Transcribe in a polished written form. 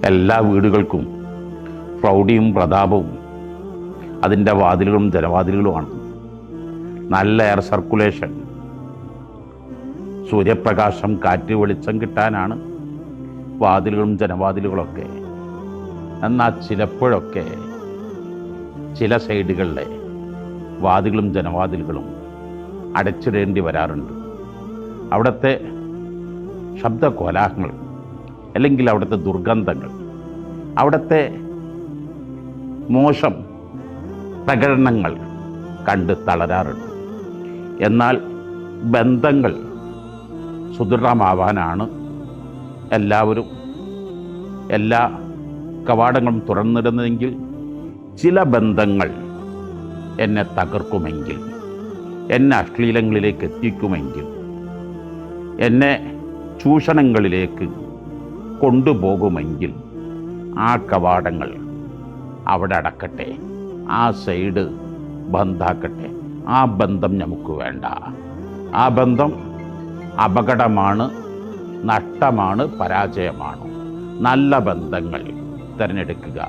എല്ലാ വീടുകൾക്കും പ്രൗഢിയും പ്രതാപവും അതിൻ്റെ വാതിലുകളും ജനവാതിലുകളുമാണ്. നല്ല എയർ സർക്കുലേഷൻ, സൂര്യപ്രകാശം, കാറ്റ്, വെളിച്ചം കിട്ടാനാണ് വാതിലുകളും ജനവാതിലുകളൊക്കെ. എന്നാൽ ചിലപ്പോഴൊക്കെ ചില സൈഡുകളിലെ വാതിലുകളും ജനവാതിലുകളും അടച്ചിടേണ്ടി വരാറുണ്ട്. അവിടുത്തെ ശബ്ദ കോലാഹലങ്ങൾ, അല്ലെങ്കിൽ അവിടുത്തെ ദുർഗന്ധങ്ങൾ, അവിടുത്തെ മോശം പ്രകടനങ്ങൾ കണ്ട് തളരാറുണ്ട്. എന്നാൽ ബന്ധങ്ങൾ സുദൃഢമാവാനാണ് എല്ലാവരും എല്ലാ കവാടങ്ങളും തുറന്നിടുന്നതെങ്കിൽ ചില ബന്ധങ്ങൾ എന്നെ തകർക്കുമെങ്കിൽ, എന്നെ അശ്ലീലങ്ങളിലേക്ക് എത്തിക്കുമെങ്കിൽ, എന്നെ ചൂഷണങ്ങളിലേക്ക് കൊണ്ടുപോകുമെങ്കിൽ ആ കവാടങ്ങൾ അവിടെ അടക്കട്ടെ, ആ സൈഡ് ബന്ധാക്കട്ടെ. ആ ബന്ധം നമുക്ക് വേണ്ട. ആ ബന്ധം അപകടമാണ്, നഷ്ടമാണ്, പരാജയമാണ്. നല്ല ബന്ധങ്ങൾ തിരഞ്ഞെടുക്കുക.